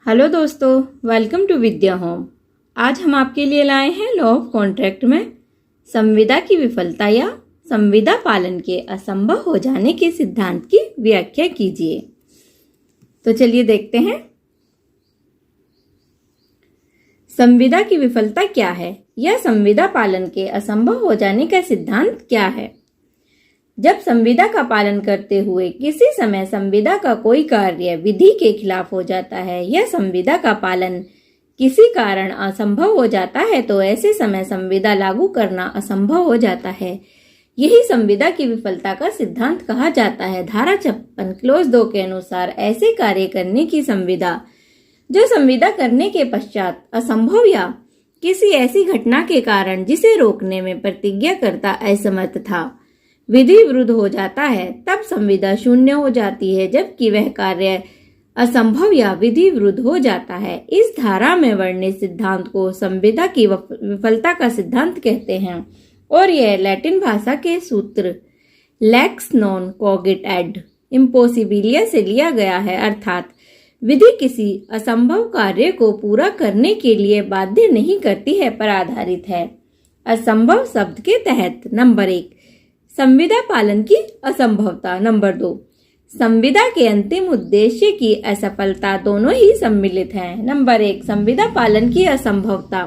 Hello दोस्तों, welcome to Vidya home. आज हम आपके लिए लाए हैं लॉ ऑफ कॉन्ट्रैक्ट में संविदा की विफलता या संविदा पालन के असंभव हो जाने के सिद्धांत की व्याख्या कीजिए। तो चलिए देखते हैं। संविदा की विफलता क्या है या संविदा पालन के असंभव हो जाने का सिद्धांत क्या है। जब संविदा का पालन करते हुए किसी समय संविदा का कोई कार्य विधि के खिलाफ हो जाता है या संविदा का पालन किसी कारण असंभव हो जाता है तो ऐसे समय संविदा लागू करना असंभव हो जाता है। यही संविदा की विफलता का सिद्धांत कहा जाता है। धारा 56 क्लोज 2 के अनुसार ऐसे कार्य करने की संविदा जो संविदा करने के पश्चात असंभव या किसी ऐसी घटना के कारण जिसे रोकने में प्रतिज्ञाकर्ता असमर्थ था विधि विरुद्ध हो जाता है, तब संविदा शून्य हो जाती है, जबकि वह कार्य असंभव या विधि विरुद्ध हो जाता है। इस धारा में वर्णित सिद्धांत को संविदा की विफलता का सिद्धांत कहते हैं और यह लैटिन भाषा के सूत्र लेक्स नॉन कॉगिट एड इम्पॉसिबिलिया से लिया गया है, अर्थात विधि किसी असंभव कार्य को पूरा करने के लिए बाध्य नहीं करती है पर आधारित है। असंभव शब्द के तहत नंबर 1 संविदा पालन की असंभवता, नंबर 2 संविदा के अंतिम उद्देश्य की असफलता दोनों ही सम्मिलित हैं। नंबर 1 संविदा पालन की असंभवता।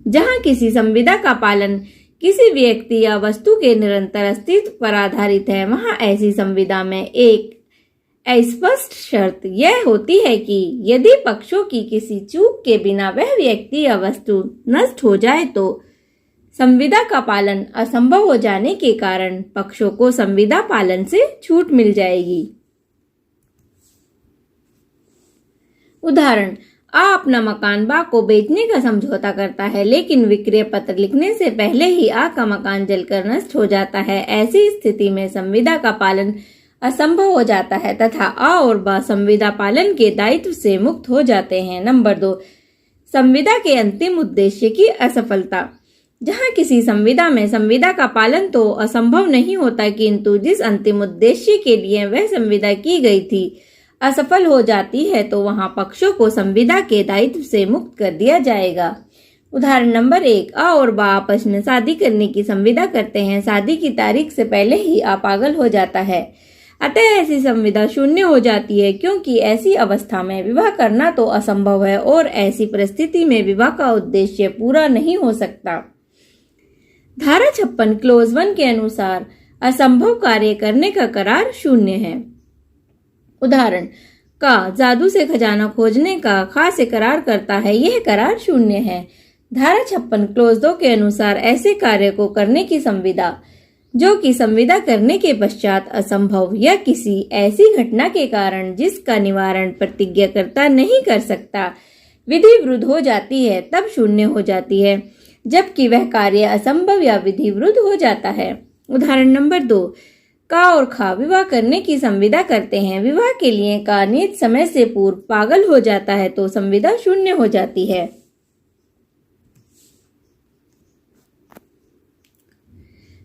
जहां किसी संविदा का पालन किसी व्यक्ति या वस्तु के निरंतर अस्तित्व पर आधारित है, वहां ऐसी संविदा में एक अस्पष्ट शर्त यह होती है कि यदि पक्षों की किसी चूक के बिना वह व्यक्ति या वस्तु नष्ट हो जाए तो संविदा का पालन असंभव हो जाने के कारण पक्षों को संविदा पालन से छूट मिल जाएगी। उदाहरण, आ अपना मकान बा को बेचने का समझौता करता है, लेकिन विक्रय पत्र लिखने से पहले ही आ का मकान जलकर नष्ट हो जाता है। ऐसी स्थिति में संविदा का पालन असंभव हो जाता है तथा आ और बा संविदा पालन के दायित्व से मुक्त हो जाते हैं। नंबर 2 संविदा के अंतिम उद्देश्य की असफलता। जहां किसी संविदा में संविदा का पालन तो असंभव नहीं होता, किंतु जिस अंतिम उद्देश्य के लिए वह संविदा की गई थी असफल हो जाती है, तो वहां पक्षों को संविदा के दायित्व से मुक्त कर दिया जाएगा। उदाहरण नंबर 1 आ और बा आपस में शादी करने की संविदा करते हैं। शादी की तारीख से पहले ही आ पागल हो जाता है, अतः ऐसी संविदा शून्य हो जाती है, क्योंकि ऐसी अवस्था में विवाह करना तो असंभव है और ऐसी परिस्थिति में विवाह का उद्देश्य पूरा नहीं हो सकता। धारा 56 क्लोज 1 के अनुसार असंभव कार्य करने का करार शून्य है। उदाहरण, का जादू से खजाना खोजने का खास करार करता है, यह करार शून्य है। धारा 56 क्लोज 2 के अनुसार ऐसे कार्य को करने की संविदा जो कि संविदा करने के पश्चात असंभव या किसी ऐसी घटना के कारण जिसका निवारण प्रतिज्ञाकर्ता नहीं कर सकता विधि विरुद्ध हो जाती है, तब शून्य हो जाती है, जबकि वह कार्य असंभव या विधि विरुद्ध हो जाता है। उदाहरण नंबर 2 का और खा विवाह करने की संविदा करते हैं। विवाह के लिए का नियत समय से पूर्व पागल हो जाता है तो संविदा शून्य हो जाती है।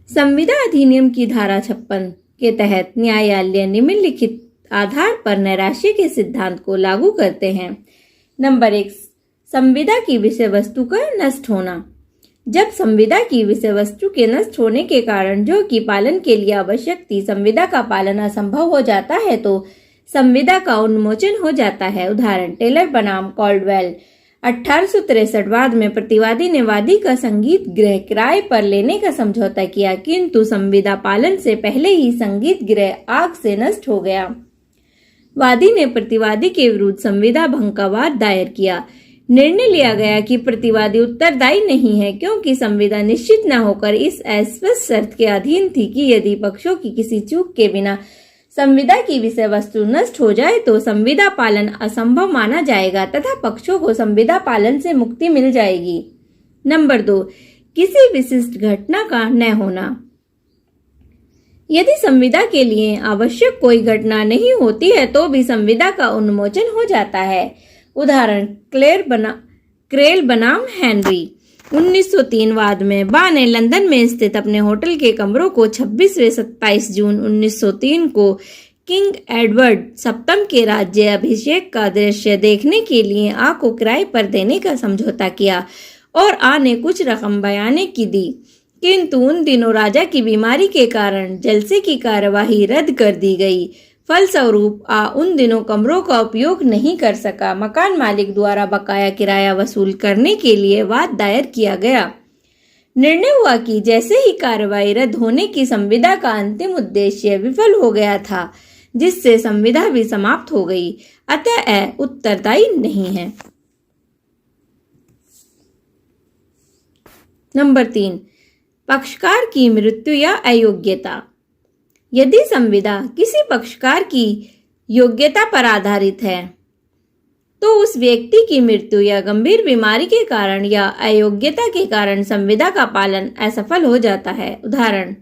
संविदा अधिनियम की धारा 56 के तहत न्यायालय निम्नलिखित आधार पर नैराश्य के सिद्धांत को लागू करते हैं। नंबर 1 संविदा की विषय वस्तु का नष्ट होना। जब संविदा की विषय वस्तु के नष्ट होने के कारण जो कि पालन के लिए आवश्यक थी संविदा का पालन असंभव हो जाता है तो संविदा का उन्मोचन हो जाता है। उदाहरण, टेलर बनाम कॉल्डवेल 1863 बाद में प्रतिवादी ने वादी का संगीत गृह किराए पर लेने का समझौता किया, किंतु संविदा पालन से पहले ही संगीत गृह आग से नष्ट हो गया। वादी ने प्रतिवादी के विरुद्ध संविदा भंग का वाद दायर किया। निर्णय लिया गया कि प्रतिवादी उत्तरदायी नहीं है, क्योंकि संविदा निश्चित न होकर इस अस्पष्ट शर्त के अधीन थी कि यदि पक्षों की किसी चूक के बिना संविदा की विषय वस्तु नष्ट हो जाए तो संविदा पालन असंभव माना जाएगा तथा पक्षों को संविदा पालन से मुक्ति मिल जाएगी। नंबर 2 किसी विशिष्ट घटना का न होना। यदि संविदा के लिए आवश्यक कोई घटना नहीं होती है तो भी संविदा का उन्मोचन हो जाता है। उदाहरण, क्रेल बनाम हेनरी 1903 बाद में बा ने लंदन में स्थित अपने होटल के कमरों को 26 व 27 जून 1903 को किंग एडवर्ड सप्तम के राज्य अभिषेक का दृश्य देखने के लिए आ को किराए पर देने का समझौता किया और आ ने कुछ रकम बयाने की दी, किंतु उन दिनों राजा की बीमारी के कारण जलसे की कार्यवाही रद्द कर दी गई। फलस्वरूप आ उन दिनों कमरों का उपयोग नहीं कर सका। मकान मालिक द्वारा बकाया किराया वसूल करने के लिए वाद दायर किया गया। निर्णय हुआ कि जैसे ही कार्यवाही रद्द होने की संविदा का अंतिम उद्देश्य विफल हो गया था, जिससे संविदा भी समाप्त हो गई, अतः यह उत्तरदायी नहीं है। नंबर 3, पक्षकार की मृत्यु या अयोग्यता। यदि संविदा किसी पक्षकार की योग्यता पर आधारित है तो उस व्यक्ति की मृत्यु या गंभीर बीमारी के कारण या अयोग्यता के कारण संविदा का पालन असफल हो जाता है। उदाहरण,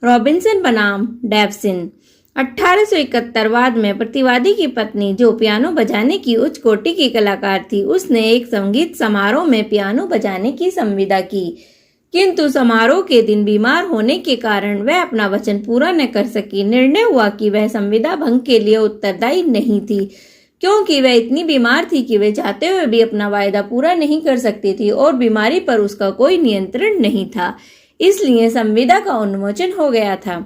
रॉबिन्सन बनाम डेवसिन। 1871 में प्रतिवादी की पत्नी, जो पियानो बजाने की उच्च कोटि की कलाकार थी, उसने एक संगीत समारोह में पियानो बजाने की संविदा की, किंतु समारोह के दिन बीमार होने के कारण वह अपना वचन पूरा न कर सकी। निर्णय हुआ कि वह संविदा भंग के लिए उत्तरदायी नहीं थी, क्योंकि वह इतनी बीमार थी कि वह चाहते हुए भी अपना वायदा पूरा नहीं कर सकती थी और बीमारी पर उसका कोई नियंत्रण नहीं था, इसलिए संविदा का उन्मोचन हो गया था।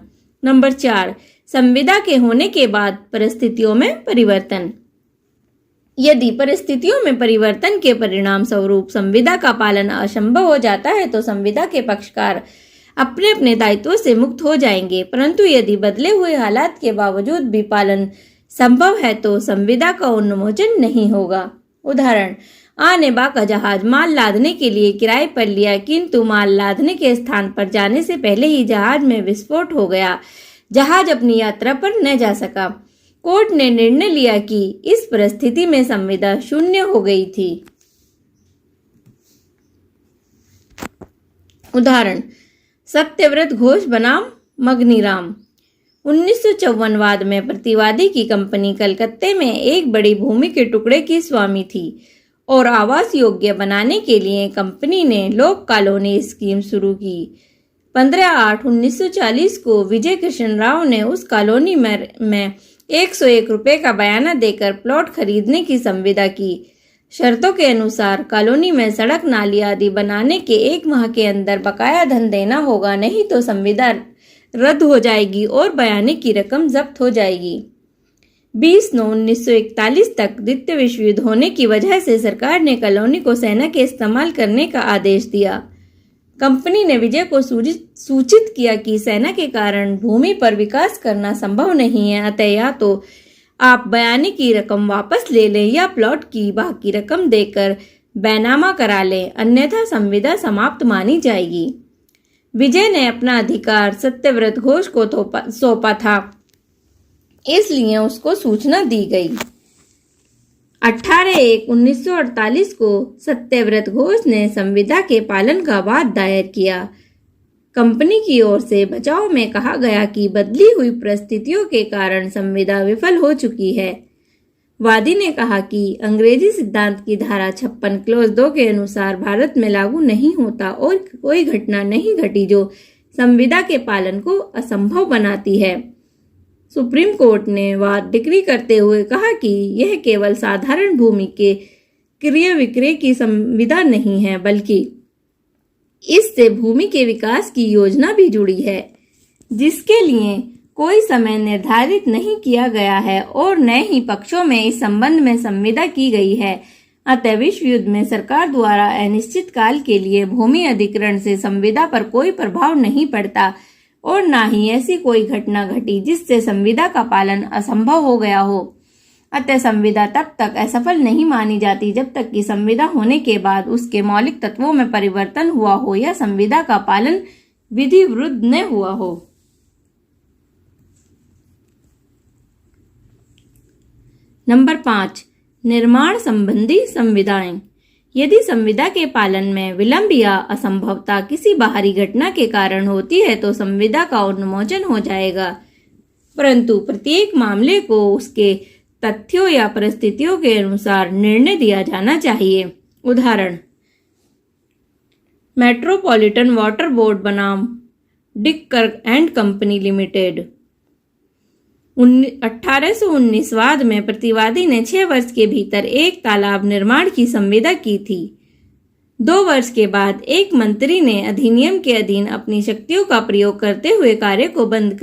नंबर 4, संविदा के होने के बाद परिस्थितियों में परिवर्तन। यदि परिस्थितियों में परिवर्तन के परिणाम स्वरूप संविदा का पालन असंभव हो जाता है तो संविदा के पक्षकार अपने अपने दायित्वों से मुक्त हो जाएंगे, परंतु यदि बदले हुए हालात के बावजूद भी पालन संभव है तो संविदा का उन्मोचन नहीं होगा। उदाहरण, आ ने बा का जहाज माल लादने के लिए किराए पर लिया, किंतु माल लादने के स्थान पर जाने से पहले ही जहाज में विस्फोट हो गया। जहाज अपनी यात्रा पर न जा सका। कोर्ट ने निर्णय लिया कि इस परिस्थिति में संविदा शून्य हो गई थी। उदाहरण, सत्यव्रत घोष बनाम मगनीराम। 1954 में प्रतिवादी की कंपनी कलकत्ते में एक बड़ी भूमि के टुकड़े की स्वामी थी और आवास योग्य बनाने के लिए कंपनी ने लोक कॉलोनी स्कीम शुरू की। 15/8/1940 को विजय कृष्ण राव ने उस कॉलोनी में 101 रुपये का बयाना देकर प्लॉट खरीदने की संविदा की। शर्तों के अनुसार कॉलोनी में सड़क, नाली आदि बनाने के 1 माह के अंदर बकाया धन देना होगा, नहीं तो संविदा रद्द हो जाएगी और बयाने की रकम जब्त हो जाएगी। 20/9/1941 तक द्वितीय विश्व युद्ध होने की वजह से सरकार ने कॉलोनी को सेना के इस्तेमाल करने का आदेश दिया। कंपनी ने विजय को सूचित किया कि सेना के कारण भूमि पर विकास करना संभव नहीं है, अतः या तो आप बयाने की रकम वापस ले लें या प्लॉट की बाकी रकम देकर बैनामा करा लें, अन्यथा संविदा समाप्त मानी जाएगी। विजय ने अपना अधिकार सत्यव्रत घोष को सौंपा था, इसलिए उसको सूचना दी गई। 18/1/1948 को सत्यव्रत घोष ने संविदा के पालन का वाद दायर किया। कंपनी की ओर से बचाव में कहा गया कि बदली हुई परिस्थितियों के कारण संविदा विफल हो चुकी है। वादी ने कहा कि अंग्रेजी सिद्धांत की धारा 56 क्लॉज 2 के अनुसार भारत में लागू नहीं होता और कोई घटना नहीं घटी जो संविदा के पालन को असंभव बनाती है। सुप्रीम कोर्ट ने वाद डिक्री करते हुए कहा कि यह केवल साधारण भूमि के क्रय विक्रय की संविदा नहीं है, बल्कि इससे भूमि के विकास की योजना भी जुड़ी है, जिसके लिए कोई समय निर्धारित नहीं किया गया है और न ही पक्षों में इस संबंध में संविदा की गई है। अतः विश्व युद्ध में सरकार द्वारा अनिश्चित काल के लिए भूमि अधिग्रहण से संविदा पर कोई प्रभाव नहीं पड़ता और न ही ऐसी कोई घटना घटी जिससे संविदा का पालन असंभव हो गया हो। अतः संविदा तब तक असफल नहीं मानी जाती जब तक कि संविदा होने के बाद उसके मौलिक तत्वों में परिवर्तन हुआ हो या संविदा का पालन विधि विरुद्ध न हुआ हो। नंबर 5, निर्माण संबंधी संविदाएं। यदि संविदा के पालन में विलंब या असंभवता किसी बाहरी घटना के कारण होती है तो संविदा का उन्मोचन हो जाएगा, परंतु प्रत्येक मामले को उसके तथ्यों या परिस्थितियों के अनुसार निर्णय दिया जाना चाहिए। उदाहरण, मेट्रोपॉलिटन वाटर बोर्ड बनाम डिक्कर एंड कंपनी लिमिटेड। 1819 में प्रतिवादी ने 6 वर्ष के भीतर एक तालाब निर्माण की संविदा की थी। 2 वर्ष के बाद एक मंत्री ने अधिनियम के अधीन अपनी शक्तियों का प्रयोग करते हुए कार्य को बंद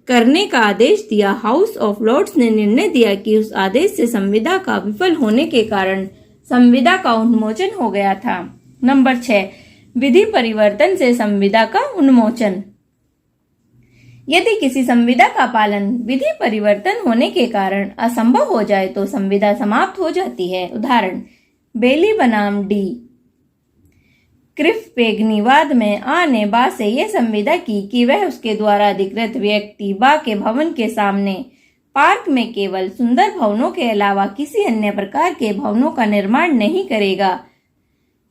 करने का आदेश दिया। हाउस ऑफ लॉर्ड्स ने निर्णय दिया कि उस आदेश से संविदा का विफल होने के कारण संविदा का उन्मोचन हो गया था। नंबर 6, विधि परिवर्तन से संविदा का उन्मोचन। यदि किसी संविदा का पालन विधि परिवर्तन होने के कारण असंभव हो जाए तो संविदा समाप्त हो जाती है। उदाहरण, बेली बनाम डी क्रिफपेगनीवाद में आ ने बा से यह संविदा की कि वह उसके द्वारा अधिकृत व्यक्ति बा के भवन के सामने पार्क में केवल सुंदर भवनों के अलावा किसी अन्य प्रकार के भवनों का निर्माण नहीं करेगा।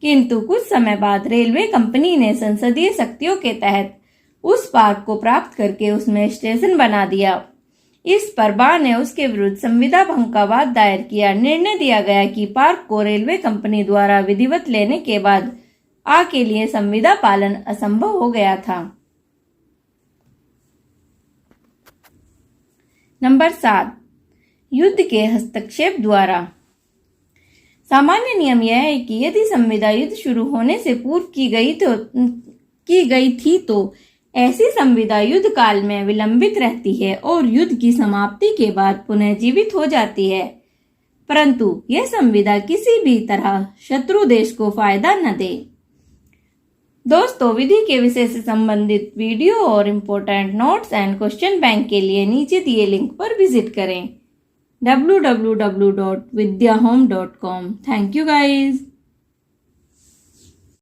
किंतु कुछ समय बाद रेलवे कंपनी ने संसदीय शक्तियों के तहत उस पार्क को प्राप्त करके उसमें स्टेशन बना दिया। इस पर बा ने उसके विरुद्ध संविदा भंग का वाद दायर किया। निर्णय दिया गया कि पार्क को रेलवे कंपनी द्वारा विधिवत लेने के बाद आ के लिए संविदा पालन असंभव हो गया था। नंबर 7, युद्ध के हस्तक्षेप द्वारा। सामान्य नियम यह है कि यदि संविदा युद्ध शुरू होने से पूर्व की गई थी तो ऐसी संविदा युद्ध काल में विलंबित रहती है और युद्ध की समाप्ति के बाद पुनः जीवित हो जाती है, परंतु यह संविदा किसी भी तरह शत्रु देश को फायदा न दे। दोस्तों, विधि के विषय से संबंधित वीडियो और important notes and question bank के लिए नीचे दिए लिंक पर विजिट करें www.vidyahome.com। Thank you guys.